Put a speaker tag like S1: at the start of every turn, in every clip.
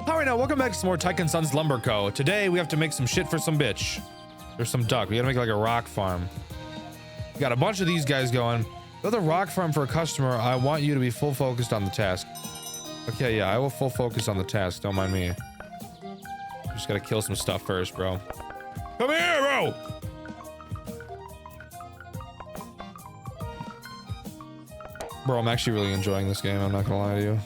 S1: Alright, now welcome back to some more Tyke and Sons Lumber Co. Today we have to make some shit for some bitch. There's some duck. We gotta make like a rock farm. We got a bunch of these guys going. Build a rock farm for a customer. I want you to be full focused on the task. Okay, yeah, I will full focus on the task. Don't mind me. Just gotta kill some stuff first, bro. Come here, bro! Bro, I'm actually really enjoying this game. I'm not gonna lie to you.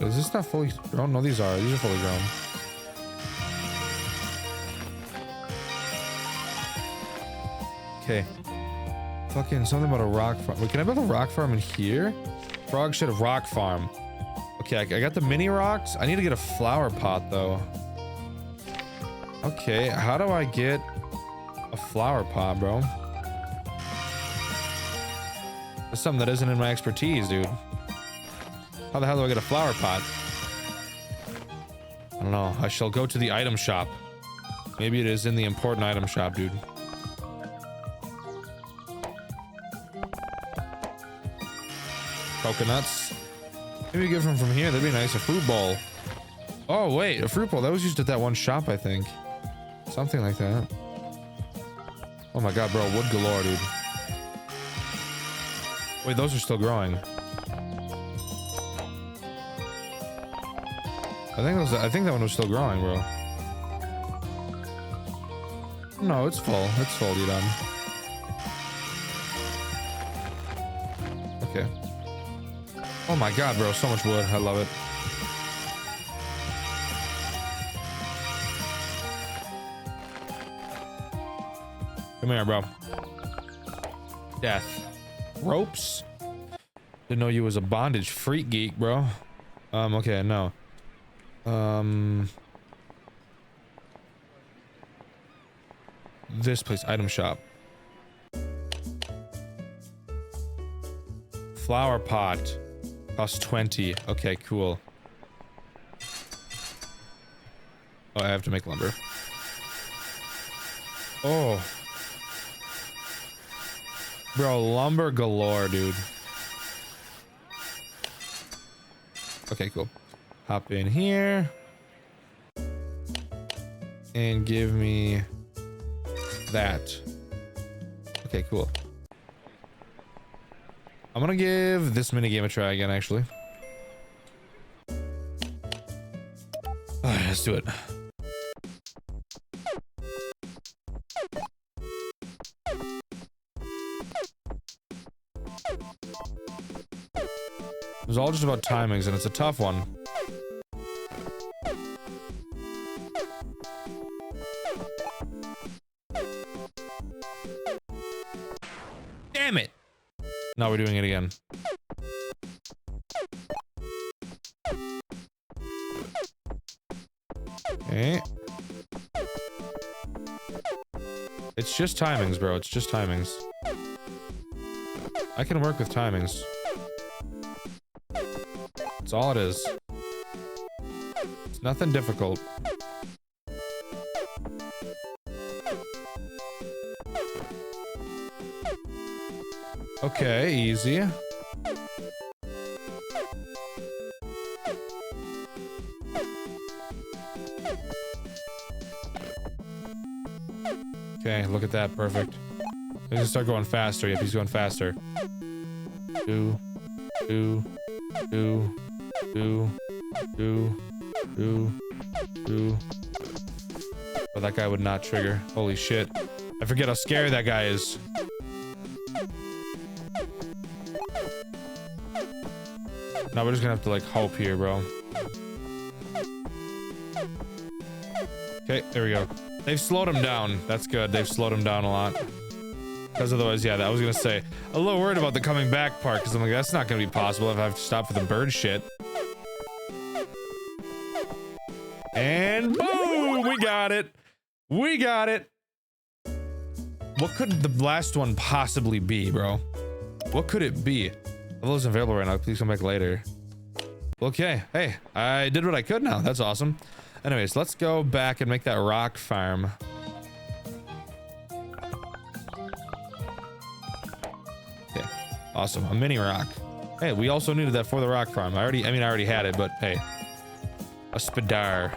S1: Is this not fully grown? No, these are. These are fully grown. Okay. Fucking something about a rock farm. Wait, can I build a rock farm in here? Frog shit of rock farm. Okay, I got the mini rocks. I need to get a flower pot though. Okay, how do I get a flower pot, bro? That's something that isn't in my expertise, dude. How the hell do I get a flower pot? I don't know. I shall go to the item shop. Maybe it is in the important item shop, dude. Coconuts. Maybe get them from here. That'd be nice. A fruit bowl. Oh, wait. A fruit bowl. That was used at that one shop, I think. Something like that. Oh my god, bro. Wood galore, dude. Wait, those are still growing. I think that one was still growing, bro. No, it's full. It's full, dude. Okay. Oh my god, bro. So much wood. I love it. Come here, bro. Death. Ropes? Didn't know you was a bondage freak geek, bro. Okay, no. This place, item shop. Flower pot. Costs 20. Okay, cool. Oh, I have to make lumber. Oh. Bro, lumber galore, dude. Okay, cool. Hop in here. And give me that. Okay, cool. I'm gonna give this minigame a try again, actually. Alright, let's do it. It was all just about timings, and it's a tough one. Damn it! No, we're doing it again. Okay. It's just timings, bro. It's just timings. I can work with timings. That's all it is. It's nothing difficult. Okay, easy. Okay, look at that. Perfect. He's gonna start going faster. Yep, he's going faster. Do. Oh, that guy would not trigger. Holy shit. I forget how scary that guy is. Now we're just gonna have to like hope here, bro. Okay, there we go. They've slowed him down. That's good. They've slowed him down a lot. Because otherwise, yeah, I was gonna say, a little worried about the coming back part, because I'm like, that's not gonna be possible if I have to stop for the bird shit. And boom! We got it! We got it! What could the last one possibly be, bro? What could it be? Level isn't available right now. Please come back later. Okay. Hey, I did what I could now. That's awesome. Anyways, let's go back and make that rock farm. Okay. Awesome. A mini rock. Hey, we also needed that for the rock farm. I already had it, but hey. A spadar.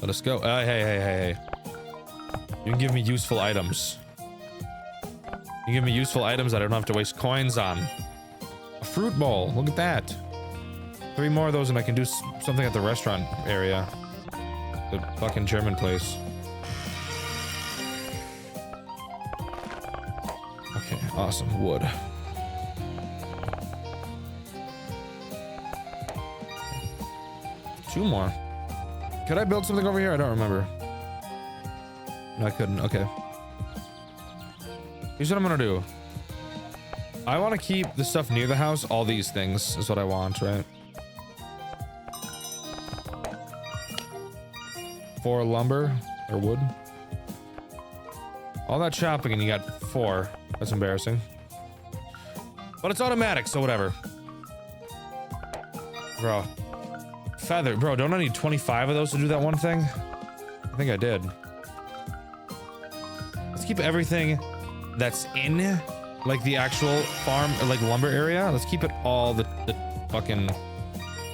S1: Let us go. Hey. You can give me useful items. You give me useful items that I don't have to waste coins on. A fruit bowl. Look at that. 3 more of those and I can do something at the restaurant area. The fucking German place. Okay, awesome. Wood. Two more. Could I build something over here? I don't remember. No, I couldn't. Okay. Here's what I'm gonna do. I want to keep the stuff near the house. All these things is what I want, right? 4 lumber or wood. All that chopping and you got 4. That's embarrassing. But it's automatic, so whatever. Bro. Feather. Bro, don't I need 25 of those to do that one thing? I think I did. Let's keep everything that's in, like, the actual farm, or, like, lumber area. Let's keep it all the fucking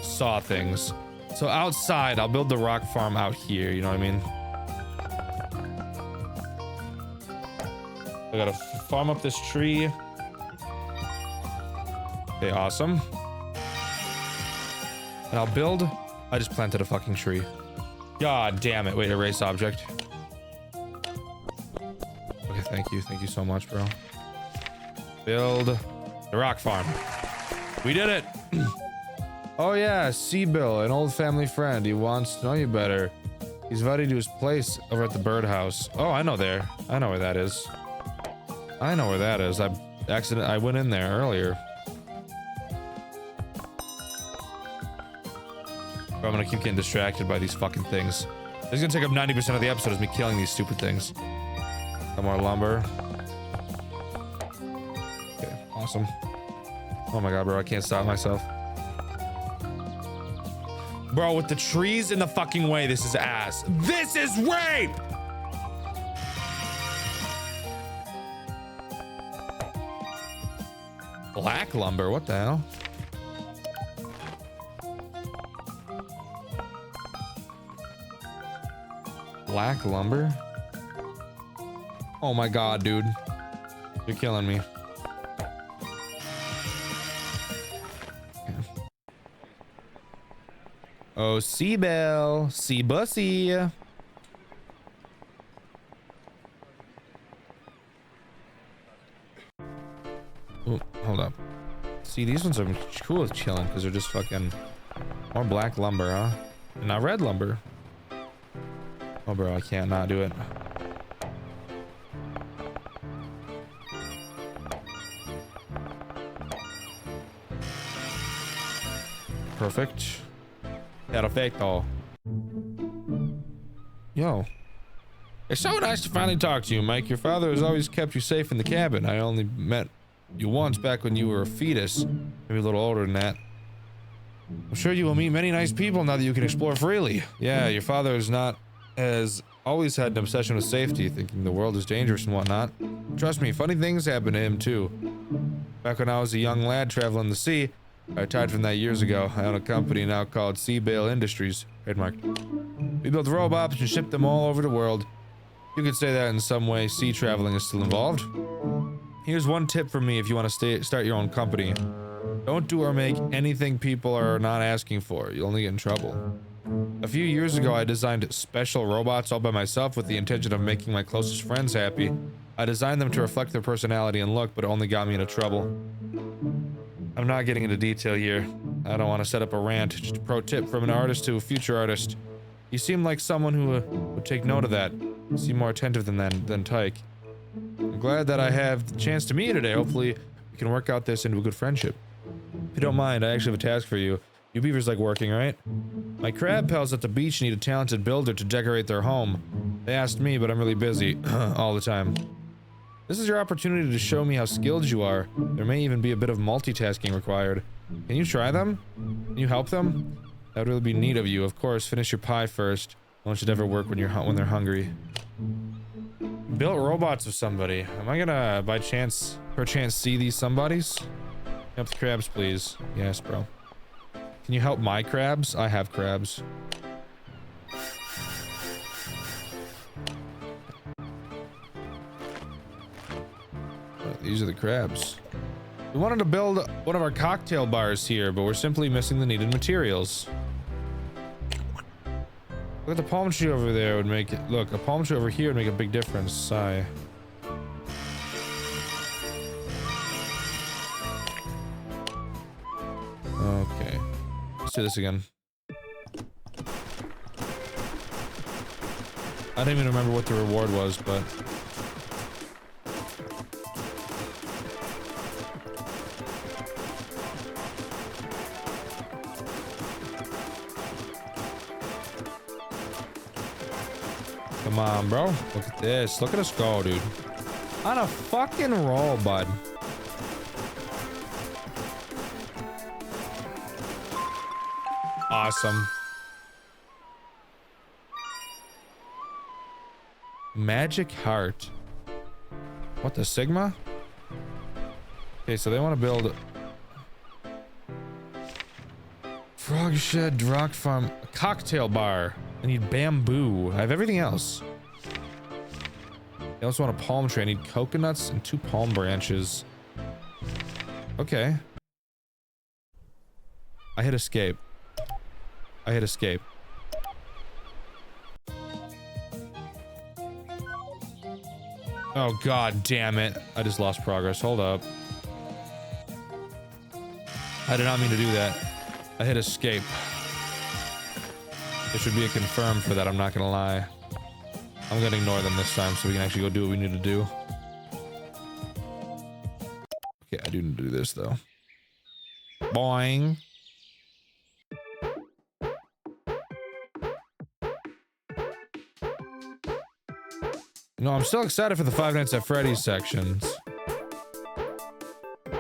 S1: saw things. So outside, I'll build the rock farm out here, you know what I mean? I gotta farm up this tree. Okay, awesome. And I'll build... I just planted a fucking tree. God damn it. Wait, erase object. Okay, thank you. Thank you so much, bro. Build the rock farm. We did it. Oh yeah, Seabill, an old family friend. He wants to know you better. He's invited to his place over at the birdhouse. Oh, I know there. I know where that is. I know where that is. I went in there earlier. I'm gonna keep getting distracted by these fucking things. This is gonna take up 90% of the episode is me killing these stupid things. Some more lumber. Okay, awesome. Oh my god, bro, I can't stop myself. Bro, with the trees in the fucking way, this is ass. This is rape! Black lumber, what the hell? Black lumber? Oh my god, dude. You're killing me. Okay. Oh, Seabill. Sea-bussy. Oh, hold up. See, these ones are cool as chilling because they're just fucking more black lumber, huh? And not red lumber. Oh, bro, I can't not do it. Perfect. Perfecto. Yo. It's so nice to finally talk to you, Mike. Your father has always kept you safe in the cabin. I only met you once back when you were a fetus. Maybe a little older than that. I'm sure you will meet many nice people now that you can explore freely. Yeah, your father has always had an obsession with safety, thinking the world is dangerous and whatnot. Trust me, funny things happen to him too. Back when I was a young lad traveling the sea, I retired from that years ago. I own a company now called Seabill Industries, trademarked. We build robots and ship them all over the world. You could say that in some way sea traveling is still involved. Here's one tip from me if you want to start your own company. Don't do or make anything people are not asking for. You'll only get in trouble. A few years ago, I designed special robots all by myself with the intention of making my closest friends happy. I designed them to reflect their personality and look, but it only got me into trouble. I'm not getting into detail here. I don't want to set up a rant. Just a pro tip from an artist to a future artist. You seem like someone who would take note of that. You seem more attentive than Tyke. I'm glad that I have the chance to meet you today. Hopefully, we can work out this into a good friendship. If you don't mind, I actually have a task for you. You beavers like working, right? My crab pals at the beach need a talented builder to decorate their home. They asked me, but I'm really busy all the time. This is your opportunity to show me how skilled you are. There may even be a bit of multitasking required. Can you try them? Can you help them? That would really be neat of you. Of course, finish your pie first. No one should ever work when they're hungry. Built robots of somebody. Am I gonna, by chance, perchance, see these somebodies? Help the crabs, please. Yes, bro. Can you help my crabs? I have crabs. Oh, these are the crabs. We wanted to build one of our cocktail bars here, but we're simply missing the needed materials. Look at the palm tree over there would make it. Look, a palm tree over here would make a big difference. Sigh. Okay. Let's do this again. I don't even remember what the reward was, but... Come on, bro. Look at this. Look at us go, dude. On a fucking roll, bud. Awesome. Magic heart. What the Sigma? Okay, so they want to build frog shed, rock farm, a cocktail bar. I need bamboo. I have everything else. I also want a palm tree. I need coconuts and 2 palm branches. Okay. I hit escape. I hit escape. Oh god damn it. I just lost progress. Hold up. I did not mean to do that. I hit escape. There should be a confirm for that, I'm not gonna lie. I'm gonna ignore them this time so we can actually go do what we need to do. Okay, I do need to do this though. Boing. No, I'm still excited for the Five Nights at Freddy's sections.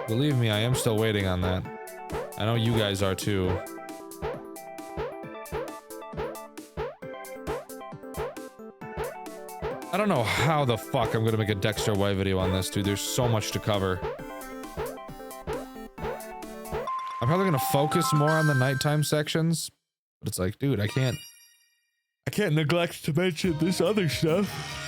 S1: Believe me, I am still waiting on that. I know you guys are too. I don't know how the fuck I'm gonna make a Dexter White video on this, dude. There's so much to cover. I'm probably gonna focus more on the nighttime sections, but it's like, dude, I can't neglect to mention this other stuff.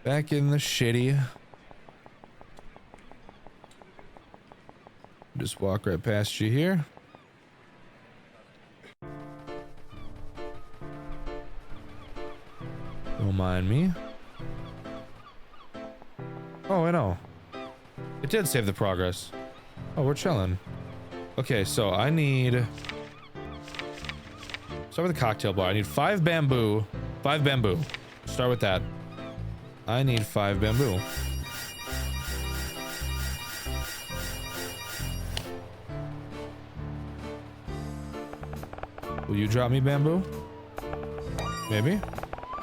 S1: Back in the shitty. Just walk right past you here. Don't mind me. Oh, I know. It did save the progress. Oh, we're chilling. Okay, so I need... Start with a cocktail bar. I need 5 bamboo. 5 bamboo. Start with that. I need 5 bamboo. Will you drop me bamboo? Maybe?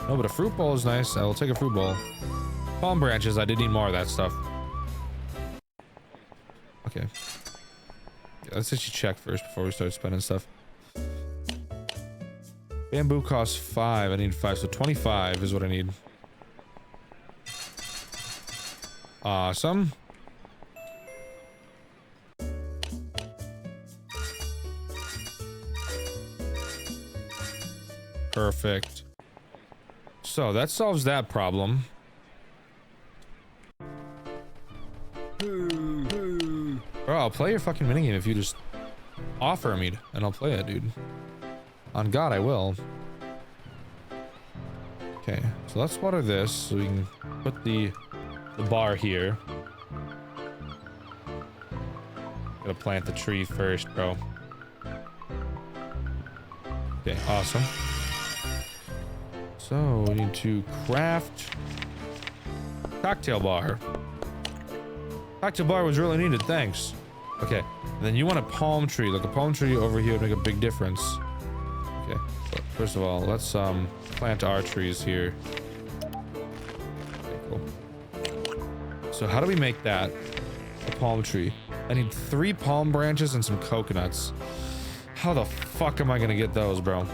S1: No, but a fruit bowl is nice. I will take a fruit bowl. Palm branches, I did need more of that stuff. Okay. Yeah, let's actually check first before we start spending stuff. Bamboo costs 5. I need 5, so 25 is what I need. Awesome. Perfect. So that solves that problem. Bro, I'll play your fucking minigame if you just offer me, and I'll play it, dude. On God, I will. Okay, so let's water this so we can put the bar here. Gotta plant the tree first, bro. Okay, awesome. So we need to craft cocktail bar. Cocktail bar was really needed, thanks. Okay, and then you want a palm tree. Like a palm tree over here would make a big difference. Okay, First of all, let's plant our trees here. Okay, cool. So how do we make that a palm tree? I need 3 palm branches and some coconuts. How the fuck am I gonna get those, bro?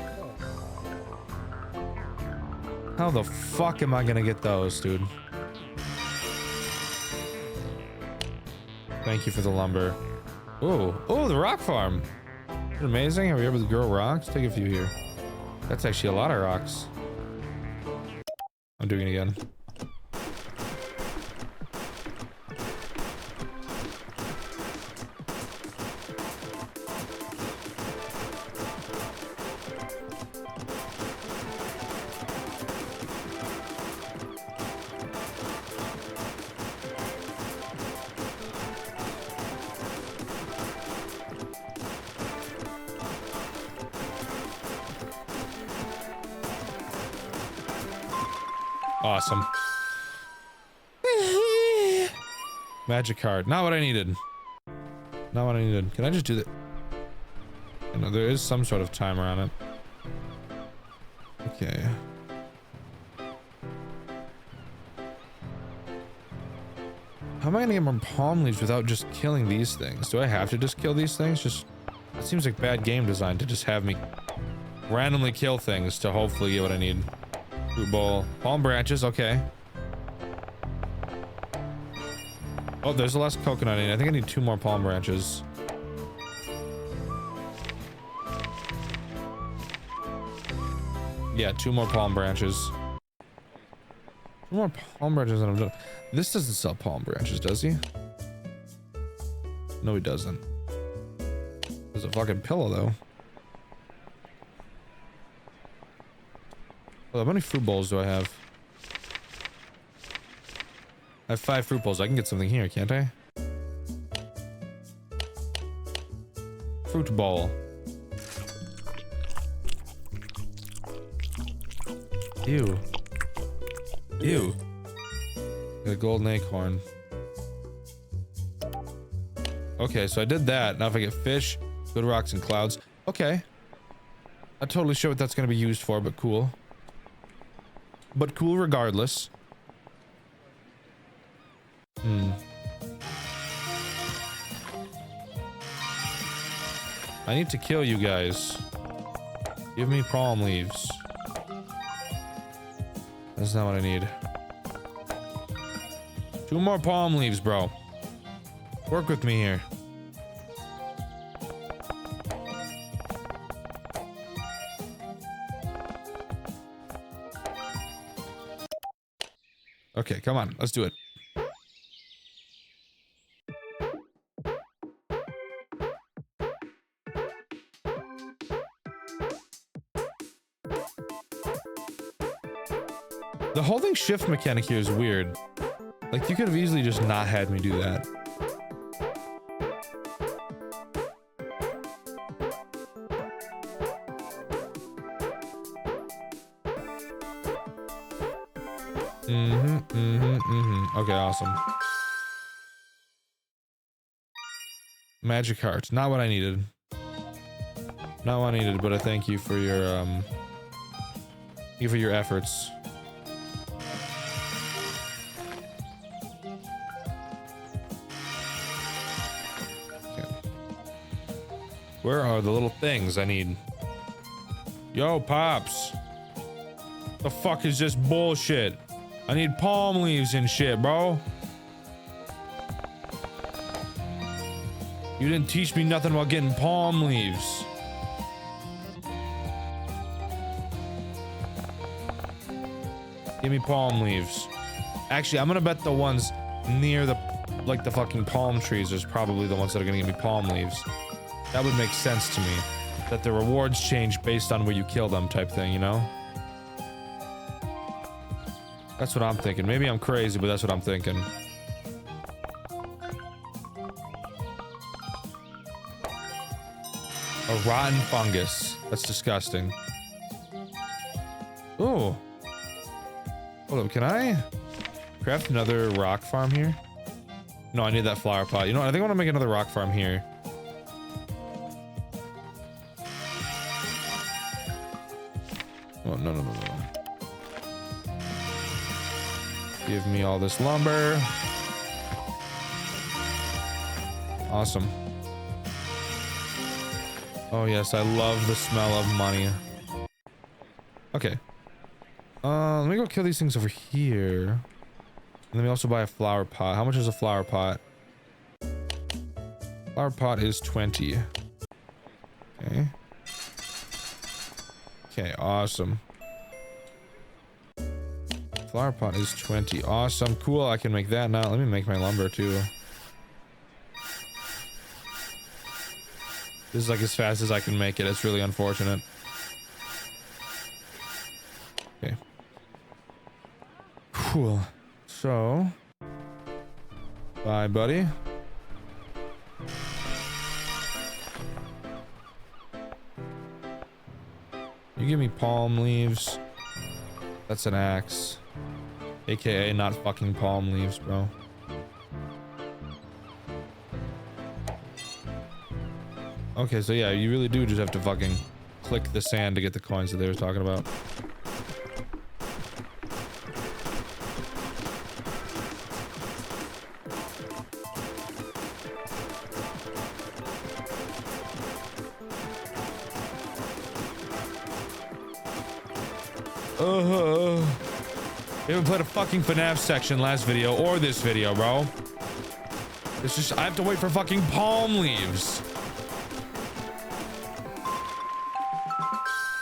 S1: How the fuck am I gonna get those, dude? Thank you for the lumber. Oh, the rock farm. Isn't it amazing how we're able to grow rocks? Take a few here. That's actually a lot of rocks. I'm doing it again. Awesome. Magic card. Not what I needed. Not what I needed. Can I just do that? No, there is some sort of timer on it. Okay. How am I gonna get more palm leaves without just killing these things? Do I have to just kill these things? Just, it seems like bad game design to just have me randomly kill things to hopefully get what I need. Fruit bowl. Palm branches, okay. Oh, there's a last coconut in it. I think I need 2 more palm branches. Yeah, 2 more palm branches. 2 more palm branches and I'm done. This doesn't sell palm branches, does he? No, he doesn't. There's a fucking pillow, though. Well, how many fruit bowls do I have? I have 5 fruit bowls. I can get something here, can't I? Fruit bowl. Ew. Ew. Got a golden acorn. Okay, so I did that. Now if I get fish, good rocks and clouds. Okay. Not totally sure what that's going to be used for, but cool. But cool regardless. I need to kill you guys. Give me palm leaves. That's not what I need. 2 more palm leaves, bro. Work with me here. Okay, come on. Let's do it. The holding shift mechanic here is weird. Like, you could have easily just not had me do that. Okay, awesome. Magic heart. Not what I needed. Not what I needed, but I thank you for your efforts. Okay. Where are the little things I need? Yo, Pops. The fuck is this bullshit? I need palm leaves and shit, bro. You didn't teach me nothing about getting palm leaves. Give me palm leaves. Actually, I'm gonna bet the ones near the, like, the fucking palm trees is probably the ones that are gonna give me palm leaves. That would make sense to me. That the rewards change based on where you kill them type thing, you know? That's what I'm thinking. Maybe I'm crazy, but that's what I'm thinking. A rotten fungus. That's disgusting. Ooh. Hold up, can I craft another rock farm here? No, I need that flower pot. You know what? I think I want to make another rock farm here. Oh, no, no, no, no. Give me all this lumber. Awesome. Oh, yes, I love the smell of money. Okay. Let me go kill these things over here. And let me also buy a flower pot. How much is a flower pot? Flower pot is 20. Okay. Okay, awesome. Flower pot is 20. Awesome. Cool. I can make that now. Let me make my lumber too. This is like as fast as I can make it. It's really unfortunate. Okay. Cool. So. Bye, buddy. You give me palm leaves. That's an axe. AKA not fucking palm leaves, bro. Okay, so yeah, you really do just have to fucking click the sand to get the coins that they were talking about. We haven't played a fucking FNAF section last video or this video, bro. It's just, I have to wait for fucking palm leaves.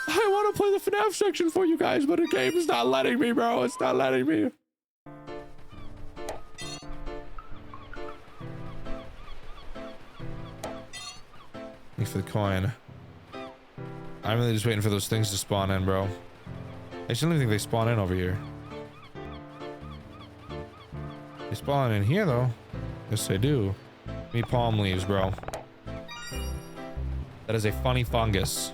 S1: I want to play the FNAF section for you guys, but the game is not letting me, bro. It's not letting me. Thanks for the coin. I'm really just waiting for those things to spawn in, bro. I just don't even think they spawn in over here. They spawn in here, though. Yes, they do. Give me palm leaves, bro. That is a funny fungus.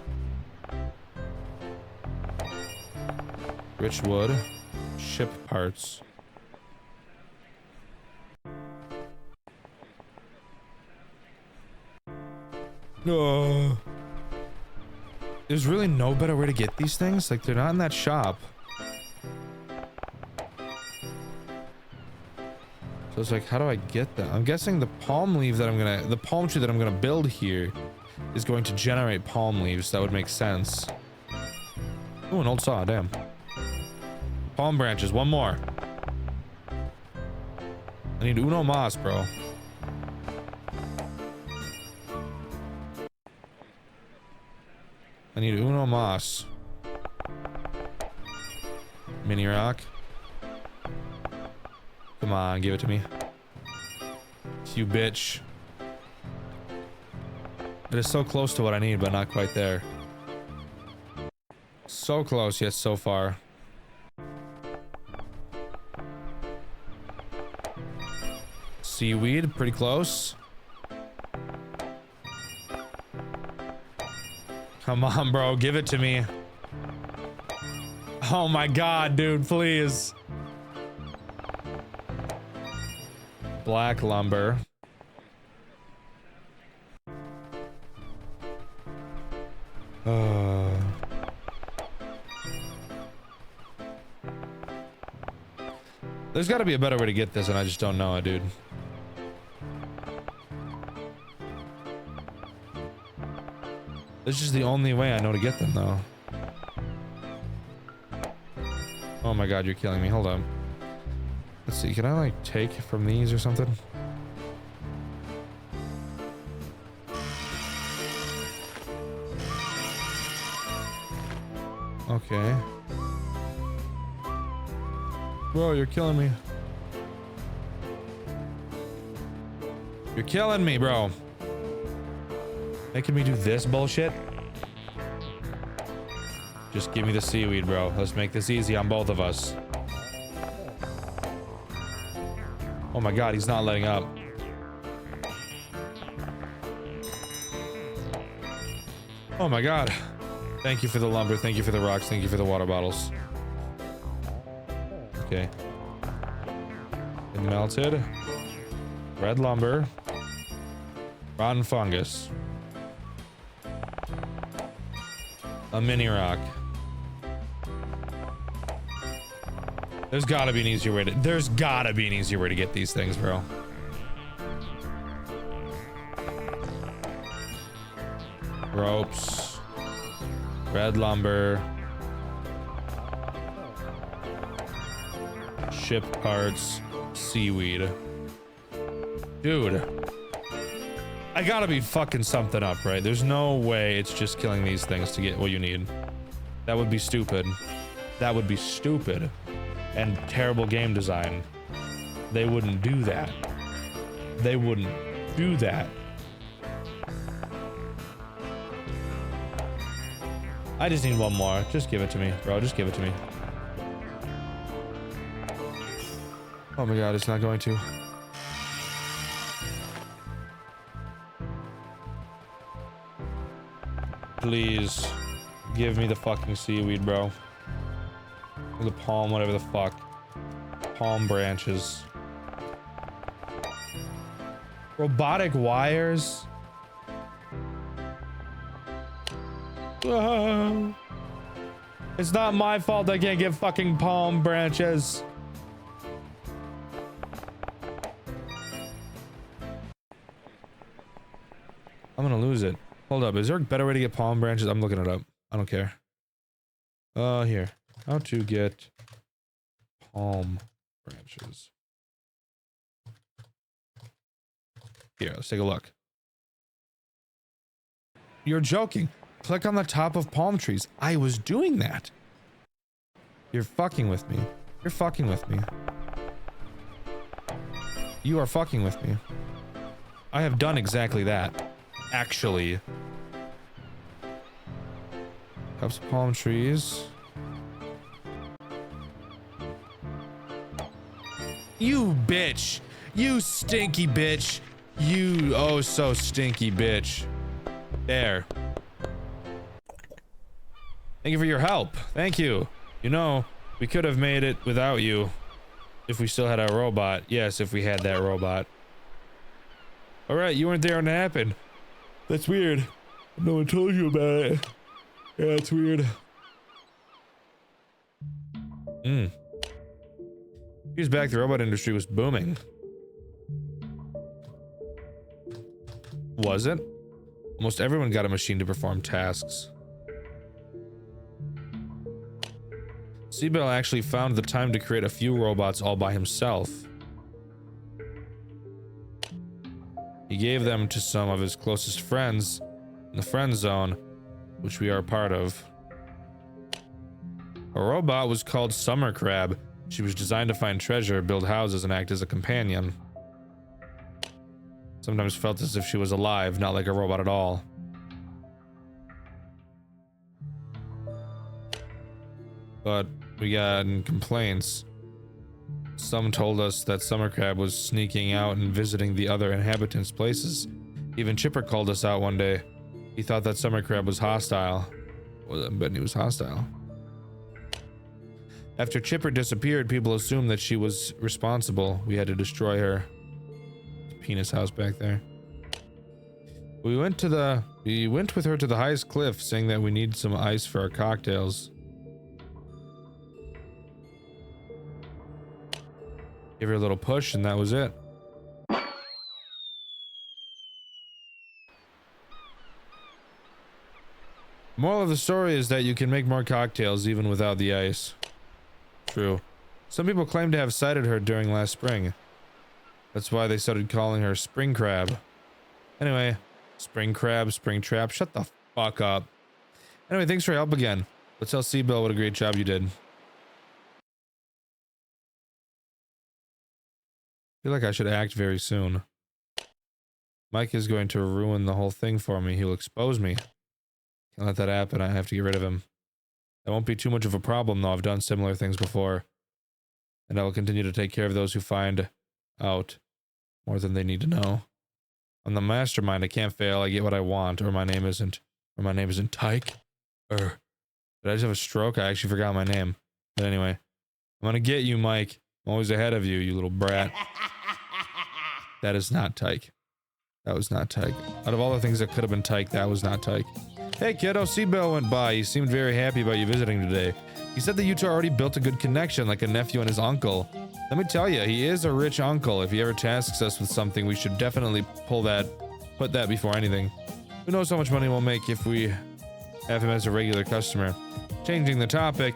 S1: Rich wood. Ship parts. No. There's really no better way to get these things? Like, they're not in that shop. So it's like, how do I get them? I'm guessing the palm leaf that the palm tree that I'm gonna build here is going to generate palm leaves. That would make sense. Oh, an old saw, damn. Palm branches, one more. I need uno mas, bro. I need uno mas. Mini rock. Come on, give it to me. You bitch. It is so close to what I need, but not quite there. So close, yet so far. Seaweed, pretty close. Come on, bro, give it to me. Oh my god, dude, please. Black lumber. There's got to be a better way to get this, and I just don't know it, dude. This is the only way I know to get them, though. Oh my god, you're killing me. Hold on. Let's see, can I like take from these or something? Okay. Bro, you're killing me. You're killing me, bro. Making me do this bullshit? Just give me the seaweed, bro. Let's make this easy on both of us. Oh my god, he's not letting up. Oh my god. Thank you for the lumber, thank you for the rocks, thank you for the water bottles. Okay. It melted. Red lumber. Rotten fungus. A mini rock. There's gotta be an easier way to, get these things, bro. Ropes. Red lumber. Ship parts. Seaweed. Dude. I gotta be fucking something up, right? There's no way it's just killing these things to get what you need. That would be stupid. That would be stupid. And terrible game design. They wouldn't do that. They wouldn't do that. I just need one more. Just give it to me, bro. Just give it to me. Oh my god, it's not going to. Please. Give me the fucking seaweed, bro. Or the palm, whatever the fuck. Palm branches. Robotic wires. It's not my fault I can't get fucking palm branches. I'm gonna lose it. Hold up, is there a better way to get palm branches? I'm looking it up. I don't care. Here. How to get palm branches. Here, let's take a look. You're joking. Click on the top of palm trees. I was doing that. You're fucking with me. You're fucking with me. You are fucking with me. I have done exactly that. Actually. Cups of palm trees. You bitch. You stinky bitch. You oh so stinky bitch. There. Thank you for your help. Thank you. You know, we could have made it without you if we still had our robot. Yes, if we had that robot. All right, you weren't there when it happened. That's weird. No one told you about it. Yeah, it's weird. Years back, the robot industry was booming. Was it? Almost everyone got a machine to perform tasks. Seabill actually found the time to create a few robots all by himself. He gave them to some of his closest friends in the friend zone, which we are a part of. A robot was called Summer Crab. She was designed to find treasure, build houses, and act as a companion. Sometimes felt as if she was alive, not like a robot at all. But we got complaints. Some told us that Summer Crab was sneaking out and visiting the other inhabitants' places. Even Chipper called us out one day. He thought that Summer Crab was hostile. Well, I'm betting he was hostile. After Chipper disappeared, people assumed that she was responsible. We had to destroy her. Penis house back there. We went with her to the highest cliff, saying that we need some ice for our cocktails. Give her a little push, and that was it. Moral of the story is that you can make more cocktails even without the ice. True. Some people claim to have sighted her during last spring. That's why they started calling her Spring Crab. Anyway, Spring Crab, Spring Trap, shut the fuck up. Anyway, thanks for your help again. Let's tell Seabill what a great job you did. I feel like I should act very soon. Mike is going to ruin the whole thing for me. He'll expose me. Can't let that happen. I have to get rid of him. That won't be too much of a problem, though. I've done similar things before. And I will continue to take care of those who find out more than they need to know. I'm the mastermind. I can't fail. I get what I want. Or my name isn't Tyke. Did I just have a stroke? I actually forgot my name. But anyway, I'm gonna get you, Mike. I'm always ahead of you, you little brat. That is not Tyke. That was not Tyke. Out of all the things that could have been Tyke, that was not Tyke. Hey kiddo, Seabill went by. He seemed very happy about you visiting today. He said that you two already built a good connection, like a nephew and his uncle. Let me tell you, he is a rich uncle. If he ever tasks us with something, we should definitely put that before anything. Who knows how much money we'll make if we have him as a regular customer. Changing the topic,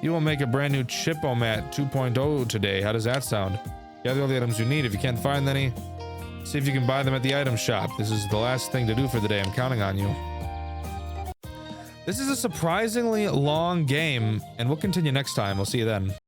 S1: you will make a brand new Chip-O-Mat 2.0 today. How does that sound? Gather all the items you need. If you can't find any, see if you can buy them at the item shop. This is the last thing to do for the day. I'm counting on you. This is a surprisingly long game, and we'll continue next time. We'll see you then.